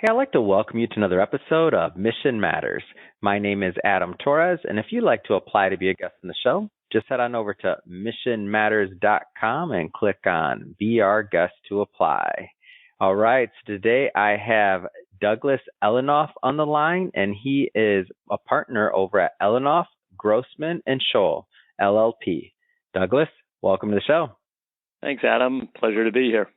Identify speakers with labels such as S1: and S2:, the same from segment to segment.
S1: Hey, I'd like to welcome you to another episode of Mission Matters. My name is Adam Torres, and if you'd like to apply to be a guest on the show, just head on over to missionmatters.com and click on Be Our Guest to apply. All right, so today I have Douglas Elinoff on the line, and he is a partner over at Elinoff, Grossman, and Scholl, LLP. Douglas, welcome to the show.
S2: Thanks, Adam. Pleasure to be here.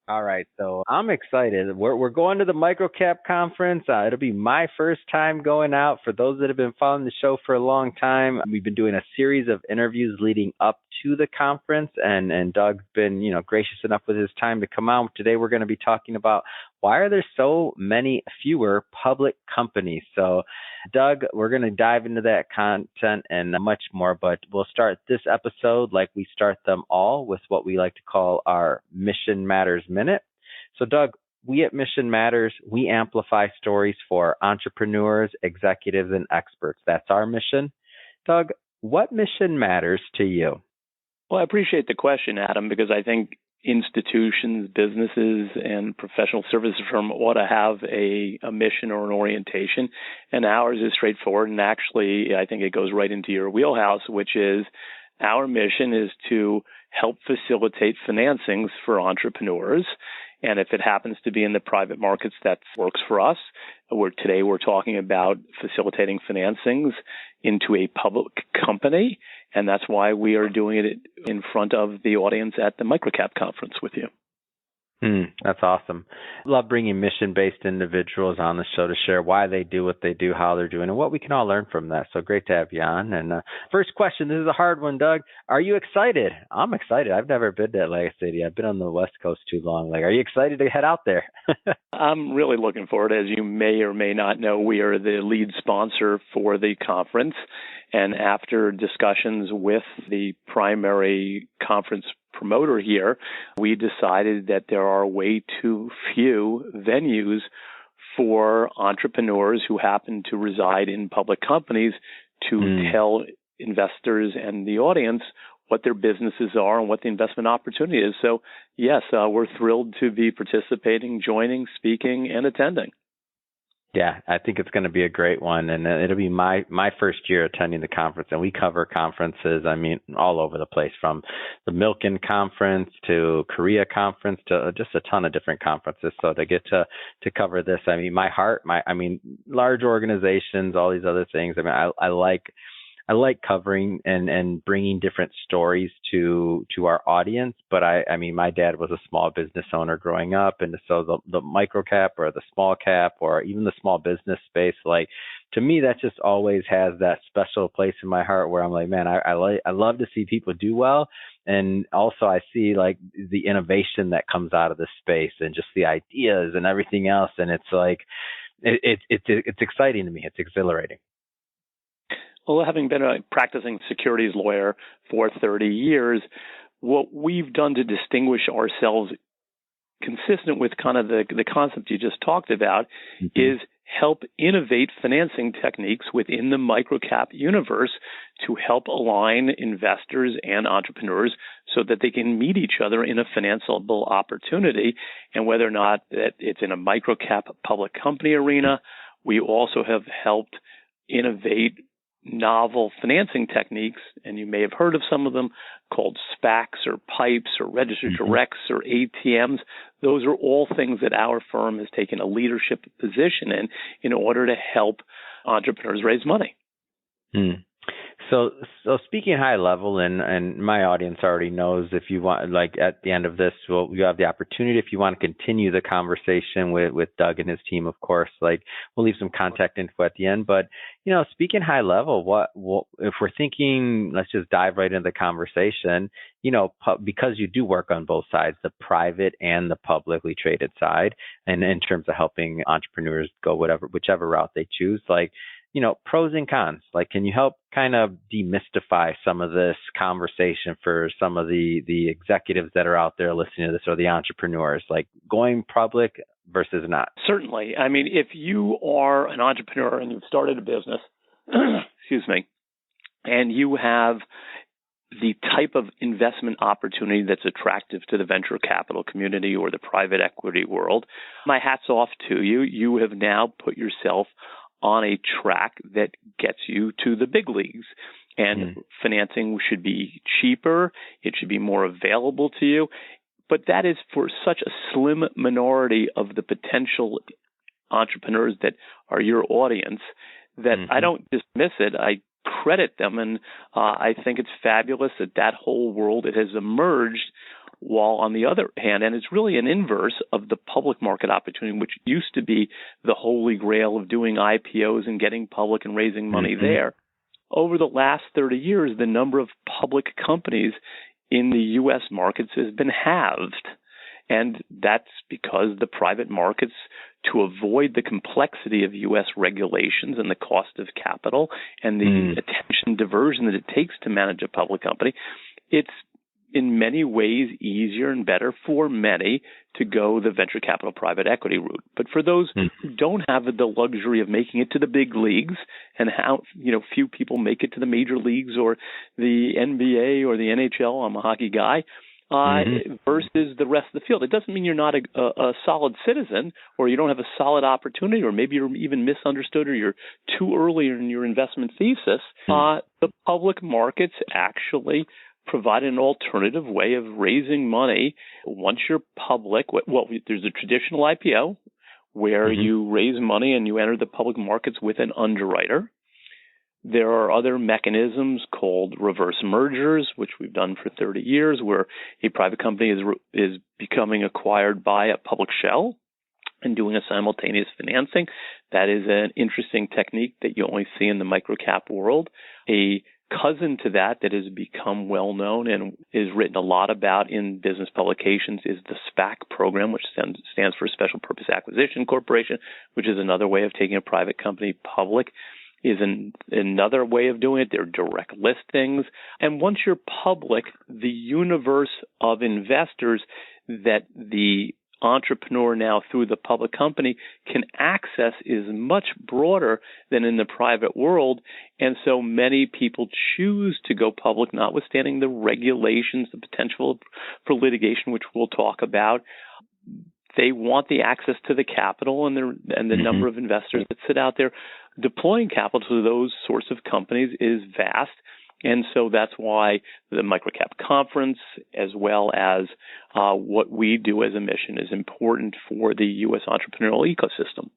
S1: All right, so I'm excited. We're going to the MicroCap conference. It'll be my first time going out. For those that have been following the show for a long time, we've been doing a series of interviews leading up to the conference, and Doug's been, gracious enough with his time to come out. Today we're going to be talking about why are there so many fewer public companies. So, Doug, we're going to dive into that content and much more, but we'll start this episode like we start them all with what we like to call our Mission Matters Minute. So, Doug, we at Mission Matters, we amplify stories for entrepreneurs, executives, and experts. That's our mission. Doug, what mission matters to you?
S2: Well, I appreciate the question, Adam, because I think institutions, businesses, and professional services firm ought to have a mission or an orientation. And ours is straightforward. And actually, I think it goes right into your wheelhouse, which is our mission is to help facilitate financings for entrepreneurs. And if it happens to be in the private markets, that works for us. Today we're talking about facilitating financings into a public company, and that's why we are doing it in front of the audience at the MicroCap conference with you.
S1: That's awesome. Love bringing mission-based individuals on the show to share why they do what they do, how they're doing, and what we can all learn from that. So great to have you on. And first question, this is a hard one, Doug. Are you excited? I'm excited. I've never been to Atlantic City. I've been on the West Coast too long. Are you excited to head out there?
S2: I'm really looking forward. As you may or may not know, we are the lead sponsor for the conference. And after discussions with the primary conference promoter here, we decided that there are way too few venues for entrepreneurs who happen to reside in public companies to tell investors and the audience what their businesses are and what the investment opportunity is. So, yes, we're thrilled to be participating, joining, speaking, and attending.
S1: Yeah, I think it's going to be a great one, and it'll be my first year attending the conference, and we cover conferences, all over the place, from the Milken conference to Korea conference to just a ton of different conferences. So to get to cover this, large organizations, all these other things. I like covering and bringing different stories to our audience, but my dad was a small business owner growing up, and so the micro cap or the small cap or even the small business space, to me, that just always has that special place in my heart where I'm like, man, I love to see people do well, and also I see the innovation that comes out of this space and just the ideas and everything else, and it's it's exciting to me. It's exhilarating.
S2: Well, having been a practicing securities lawyer for 30 years, what we've done to distinguish ourselves, consistent with kind of the concept you just talked about, is help innovate financing techniques within the microcap universe to help align investors and entrepreneurs so that they can meet each other in a financeable opportunity. And whether or not that it's in a microcap public company arena, we also have helped innovate novel financing techniques, and you may have heard of some of them, called SPACs or PIPEs or registered directs or ATMs. Those are all things that our firm has taken a leadership position in order to help entrepreneurs raise money.
S1: So speaking high level, and my audience already knows, if you want, at the end of this, you have the opportunity, if you want to continue the conversation with Doug and his team, of course, we'll leave some contact info at the end. But, speaking high level, what if we're thinking, let's just dive right into the conversation, because you do work on both sides, the private and the publicly traded side, and in terms of helping entrepreneurs go whichever route they choose, pros and cons. Can you help kind of demystify some of this conversation for some of the executives that are out there listening to this, or the entrepreneurs, going public versus not?
S2: Certainly. If you are an entrepreneur and you've started a business, excuse me, and you have the type of investment opportunity that's attractive to the venture capital community or the private equity world. My hat's off to you. You have now put yourself on a track that gets you to the big leagues. And financing should be cheaper. It should be more available to you. But that is for such a slim minority of the potential entrepreneurs that are your audience that I don't dismiss it. I credit them, and I think it's fabulous that whole world it has emerged. While on the other hand, and it's really an inverse of the public market opportunity, which used to be the holy grail of doing IPOs and getting public and raising money there. Over the last 30 years, the number of public companies in the U.S. markets has been halved. And that's because the private markets, to avoid the complexity of U.S. regulations and the cost of capital and the attention diversion that it takes to manage a public company, it's in many ways easier and better for many to go the venture capital private equity route. But for those who don't have the luxury of making it to the big leagues, and how few people make it to the major leagues or the NBA or the NHL, I'm a hockey guy, versus the rest of the field. It doesn't mean you're not a solid citizen or you don't have a solid opportunity or maybe you're even misunderstood or you're too early in your investment thesis. The public markets actually provide an alternative way of raising money once you're public. Well, there's a traditional IPO where you raise money and you enter the public markets with an underwriter. There are other mechanisms called reverse mergers, which we've done for 30 years, where a private company is becoming acquired by a public shell and doing a simultaneous financing. That is an interesting technique that you only see in the microcap world. A cousin to that has become well known and is written a lot about in business publications is the SPAC program, which stands for Special Purpose Acquisition Corporation, which is another way of taking a private company public. Is another way of doing it. They're direct listings. And once you're public, the universe of investors that the entrepreneur now through the public company can access is much broader than in the private world. And so many people choose to go public, notwithstanding the regulations, the potential for litigation, which we'll talk about. They want the access to the capital and the number of investors that sit out there. Deploying capital to those sorts of companies is vast. And so that's why the Microcap Conference, as well as what we do as a mission, is important for the U.S. entrepreneurial ecosystem.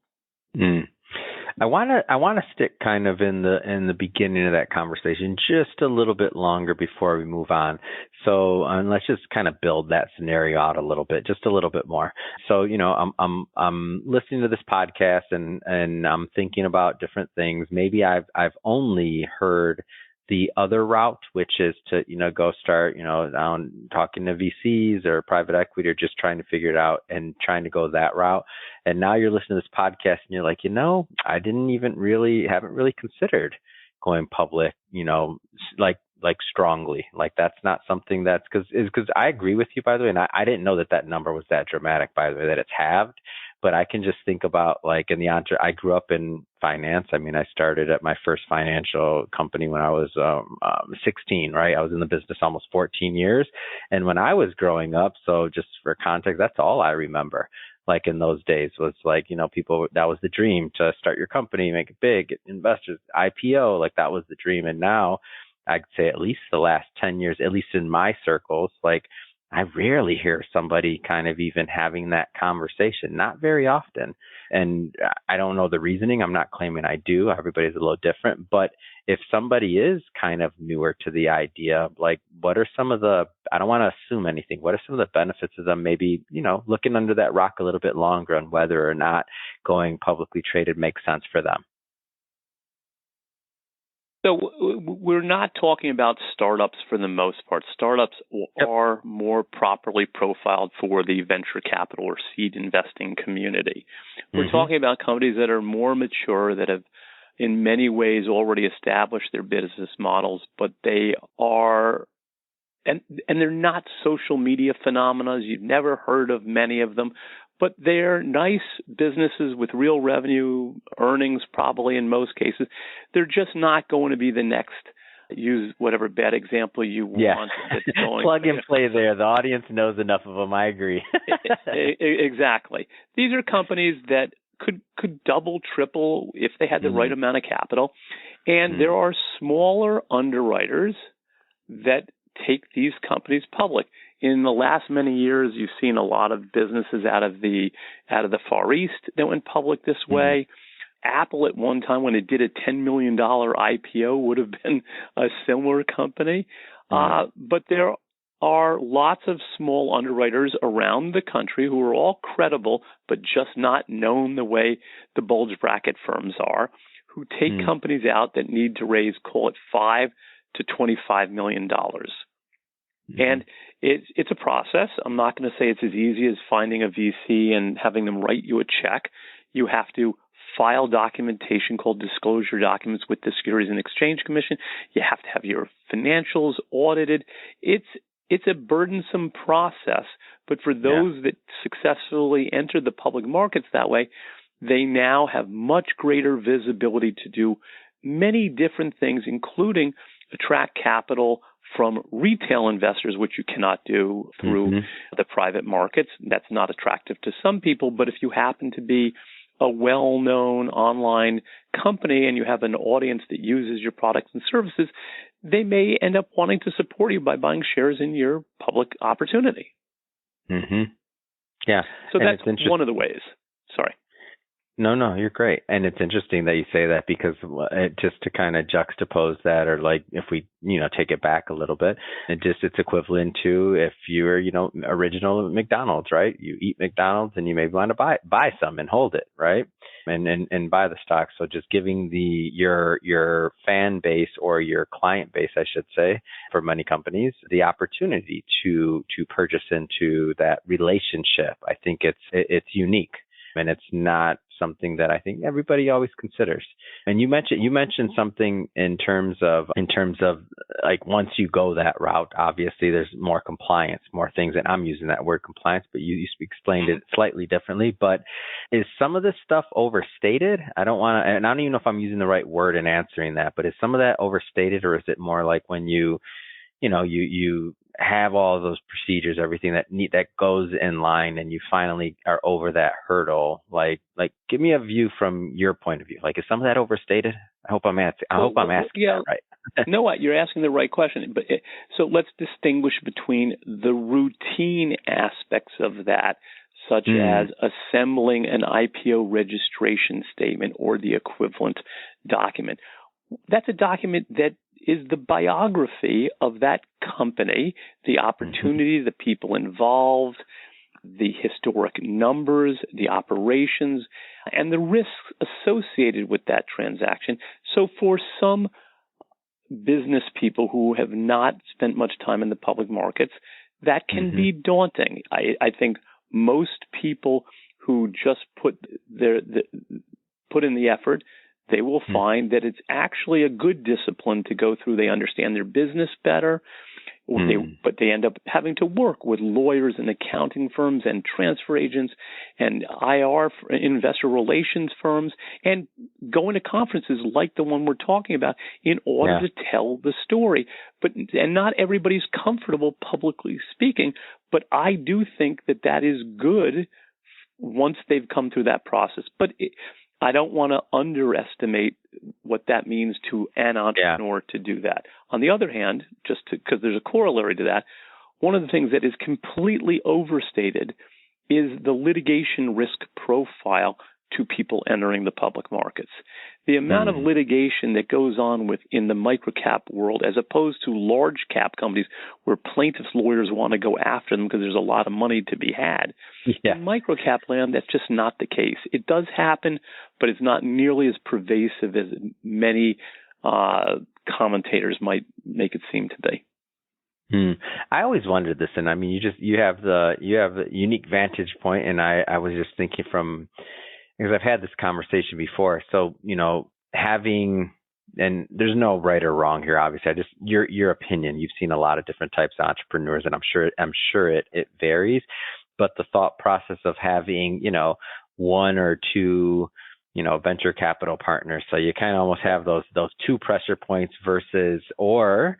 S1: I want to stick kind of in the beginning of that conversation just a little bit longer before we move on. So let's just kind of build that scenario out a little bit, just a little bit more. So I'm listening to this podcast and I'm thinking about different things. Maybe I've only heard the other route, which is to, go start, down talking to VCs or private equity or just trying to figure it out and trying to go that route. And now you're listening to this podcast and you're like, I haven't really considered going public, like strongly. Like that's not something that's because I agree with you, by the way. And I didn't know that number was that dramatic, by the way, that it's halved. But I can just think about I grew up in finance. I mean, I started at my first financial company when I was 16, right? I was in the business almost 14 years. And when I was growing up, so just for context, that's all I remember. Like in those days was people, that was the dream to start your company, make it big, get investors, IPO, like that was the dream. And now I'd say at least the last 10 years, at least in my circles, I rarely hear somebody kind of even having that conversation, not very often. And I don't know the reasoning. I'm not claiming I do. Everybody's a little different. But if somebody is kind of newer to the idea, what are some of I don't want to assume anything. What are some of the benefits of them maybe, looking under that rock a little bit longer on whether or not going publicly traded makes sense for them?
S2: So we're not talking about startups for the most part. Startups are more properly profiled for the venture capital or seed investing community. We're talking about companies that are more mature, that have in many ways already established their business models, but they are, and they're not social media phenomena. You've never heard of many of them. But they're nice businesses with real revenue, earnings probably in most cases. They're just not going to be the next use whatever bad example you want.
S1: Plug and play there. The audience knows enough of them. I agree.
S2: Exactly. These are companies that could double, triple if they had the right amount of capital. And there are smaller underwriters that take these companies public. In the last many years, you've seen a lot of businesses out of the Far East that went public this way. Apple at one time, when it did a $10 million IPO, would have been a similar company. But there are lots of small underwriters around the country who are all credible, but just not known the way the bulge bracket firms are, who take companies out that need to raise, call it $5 to $25 million. And it's a process. I'm not going to say it's as easy as finding a VC and having them write you a check. You have to file documentation called disclosure documents with the Securities and Exchange Commission. You have to have your financials audited. It's a burdensome process, but for those that successfully enter the public markets that way, they now have much greater visibility to do many different things, including attract capital from retail investors, which you cannot do through the private markets. That's not attractive to some people, but if you happen to be a well-known online company and you have an audience that uses your products and services, they may end up wanting to support you by buying shares in your public opportunity.
S1: Yeah.
S2: So that's one of the ways. Sorry.
S1: No, you're great. And it's interesting that you say that, because just to kind of juxtapose that, or like if we, take it back a little bit, it's equivalent to if you're, original at McDonald's, right? You eat McDonald's and you may want to buy some and hold it, right? And buy the stock. So just giving your fan base, or your client base, I should say, for many companies, the opportunity to purchase into that relationship. I think it's unique. And it's not something that I think everybody always considers. And you mentioned something in terms of like, once you go that route, obviously there's more compliance, more things, and I'm using that word compliance, but you explained it slightly differently. But is some of this stuff overstated? And I don't even know if I'm using the right word in answering that, but is some of that overstated, or is it more like when you have all of those procedures, everything that goes in line, and you finally are over that hurdle? Like give me a view from your point of view. Like, is some of that overstated? I hope I'm asking that right.
S2: No, you're asking the right question. But so let's distinguish between the routine aspects of that, such as assembling an IPO registration statement or the equivalent document. That's a document that is the biography of that company, the opportunity, the people involved, the historic numbers, the operations, and the risks associated with that transaction. So for some business people who have not spent much time in the public markets, that can be daunting. I think most people who just put in the effort, they will find that it's actually a good discipline to go through. They understand their business better, but they end up having to work with lawyers and accounting firms and transfer agents and IR, investor relations firms, and going to conferences like the one we're talking about in order to tell the story. And not everybody's comfortable publicly speaking, but I do think that is good once they've come through that process. But I don't want to underestimate what that means to an entrepreneur to do that. On the other hand, just because there's a corollary to that, one of the things that is completely overstated is the litigation risk profile to people entering the public markets. The amount of litigation that goes on in the microcap world, as opposed to large cap companies where plaintiffs' lawyers want to go after them because there's a lot of money to be had. In microcap land, that's just not the case. It does happen, but it's not nearly as pervasive as many commentators might make it seem to be.
S1: I always wondered this, and I mean, you have the unique vantage point, and I was just thinking because I've had this conversation before. So, and there's no right or wrong here, obviously. Your opinion. You've seen a lot of different types of entrepreneurs, and I'm sure it varies. But the thought process of having, one or two venture capital partners. So you kind of almost have those two pressure points versus or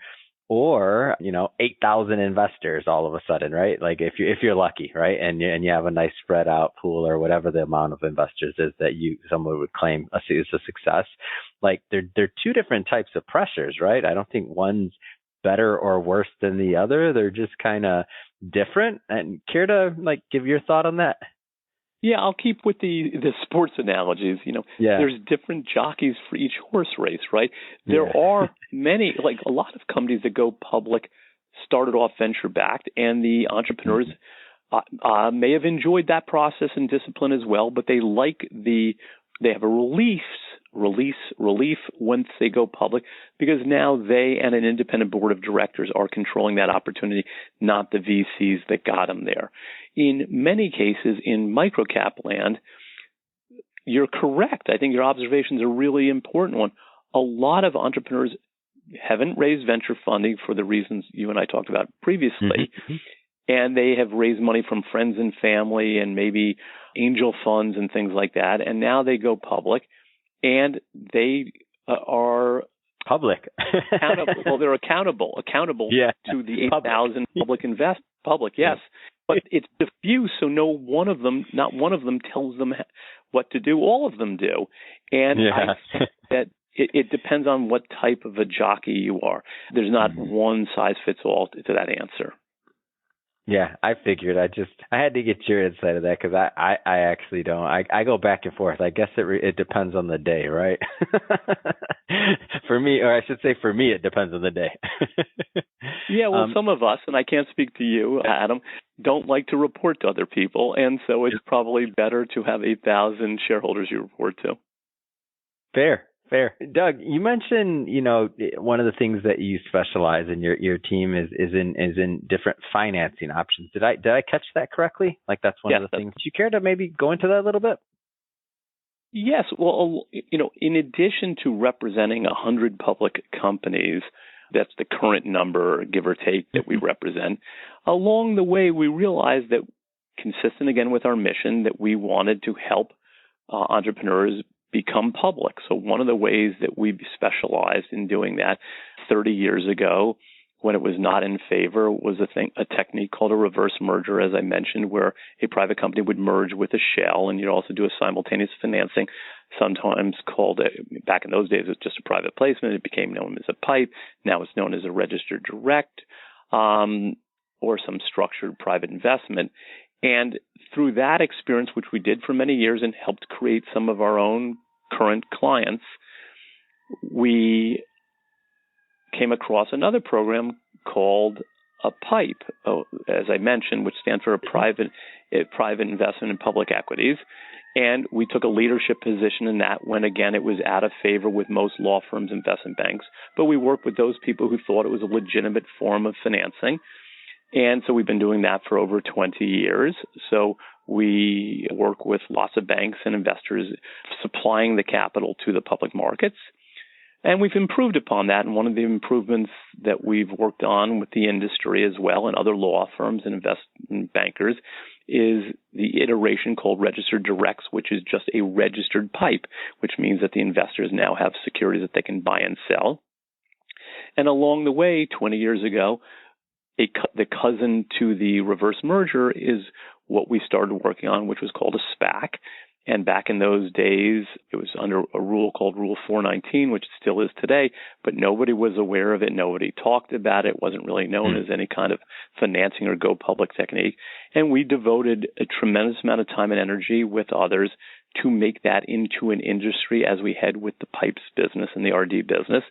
S1: 8,000 investors all of a sudden, right? Like if you're lucky, right? And you have a nice spread out pool or whatever the amount of investors is that someone would claim is a success. Like they're two different types of pressures, right? I don't think one's better or worse than the other. They're just kind of different. And care to give your thought on that?
S2: Yeah, I'll keep with the sports analogies. There's different jockeys for each horse race, right? There are many, a lot of companies that go public started off venture backed, and the entrepreneurs may have enjoyed that process and discipline as well, but they have a relief once they go public, because now they and an independent board of directors are controlling that opportunity, not the VCs that got them there. In many cases, in microcap land, you're correct. I think your observation is a really important one. A lot of entrepreneurs haven't raised venture funding for the reasons you and I talked about previously, and they have raised money from friends and family and maybe angel funds and things like that, and now they go public. And they are
S1: public.
S2: accountable. Well, they're accountable to the 8,000 public. Yes, but it's diffuse, so not one of them tells them what to do. All of them do, and I think that it depends on what type of a jockey you are. There's not one size fits all to that answer.
S1: Yeah, I figured. I had to get your insight of that because I actually don't. I go back and forth. I guess it depends on the day, right? For me, or I should say for me, it depends on the day.
S2: Yeah, well, some of us, and I can't speak to you, Adam, don't like to report to other people, and so it's probably better to have 8,000 shareholders you report to.
S1: Fair. Doug, you mentioned, one of the things that you specialize in, your team is in different financing options. Did I catch that correctly? That's one of the things. Do you care to maybe go into that a little bit?
S2: Yes. Well, in addition to representing 100 public companies, that's the current number, give or take, that we represent. Along the way, we realized that, consistent again with our mission, that we wanted to help entrepreneurs become public. So one of the ways that we specialized in doing that 30 years ago, when it was not in favor, was a technique called a reverse merger, as I mentioned, where a private company would merge with a shell, and you'd also do a simultaneous financing, sometimes called, back in those days, it was just a private placement. It became known as a PIPE. Now it's known as a registered direct, or some structured private investment. And through that experience, which we did for many years and helped create some of our own current clients, we came across another program called a PIPE, as I mentioned, which stands for a private investment in public equities. And we took a leadership position in that when, again, it was out of favor with most law firms, investment banks. But we worked with those people who thought it was a legitimate form of financing. And so we've been doing that for over 20 years. So we work with lots of banks and investors supplying the capital to the public markets. And we've improved upon that. And one of the improvements that we've worked on with the industry as well and other law firms and investment bankers is the iteration called registered directs, which is just a registered PIPE, which means that the investors now have securities that they can buy and sell. And along the way, 20 years ago, the cousin to the reverse merger is what we started working on, which was called a SPAC. And back in those days, it was under a rule called Rule 419, which it still is today, but nobody was aware of it. Nobody talked about it. It wasn't really known as any kind of financing or go public technique. And we devoted a tremendous amount of time and energy with others to make that into an industry as we head with the PIPES business and the RD business.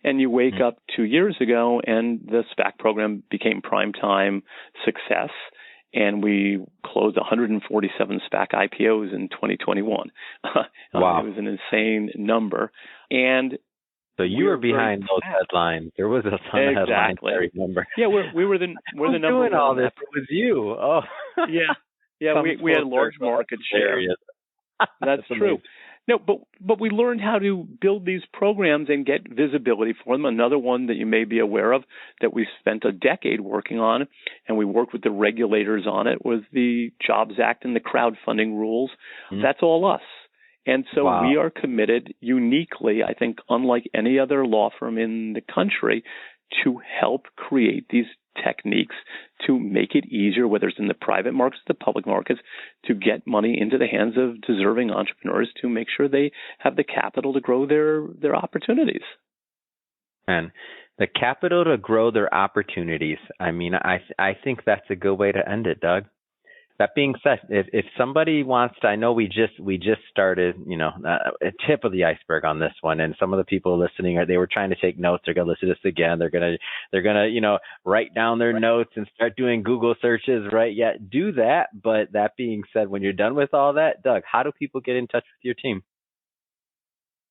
S2: And you wake up 2 years ago and the SPAC program became primetime success. And we closed 147 SPAC IPOs in 2021.
S1: Wow.
S2: It was an insane number. And
S1: so you were behind those headlines. There was a ton of headlines, I remember.
S2: Yeah, we're the number
S1: doing
S2: one.
S1: All this. It was you. Oh.
S2: Yeah. We had large market share. That's true. No, but we learned how to build these programs and get visibility for them. Another one that you may be aware of that we spent a decade working on, and we worked with the regulators on it, was the Jobs Act and the crowdfunding rules. That's all us. And so
S1: Wow.
S2: we are committed uniquely, I think, unlike any other law firm in the country, to help create these techniques to make it easier, whether it's in the private markets or the public markets, to get money into the hands of deserving entrepreneurs to make sure they have the capital to grow their opportunities.
S1: And the capital to grow their opportunities. I mean, I think that's a good way to end it, Doug. That being said, if somebody wants to, I know we just started, a tip of the iceberg on this one, and some of the people listening they were trying to take notes. They're gonna listen to this again. They're gonna write down their notes and start doing Google searches. Right? Yeah, do that. But that being said, when you're done with all that, Doug, how do people get in touch with your team?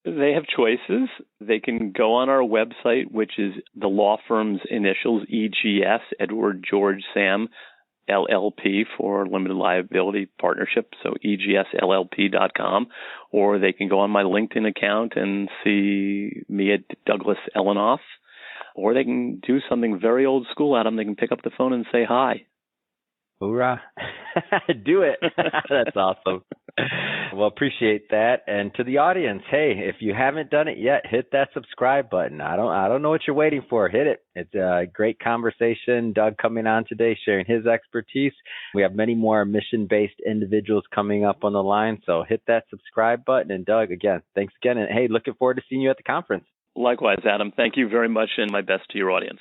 S2: They have choices. They can go on our website, which is the law firm's initials, EGS, Edward George Sam, LLP for limited liability partnership, so egsllp.com, or they can go on my LinkedIn account and see me at Douglas Elinoff, or they can do something very old school, Adam. They can pick up the phone and say hi.
S1: Hoorah. Do it. That's awesome. Well, appreciate that. And to the audience, hey, if you haven't done it yet, hit that subscribe button. I don't know what you're waiting for. Hit it. It's a great conversation. Doug coming on today, sharing his expertise. We have many more mission-based individuals coming up on the line. So hit that subscribe button. And Doug, again, thanks again. And hey, looking forward to seeing you at the conference.
S2: Likewise, Adam. Thank you very much, and my best to your audience.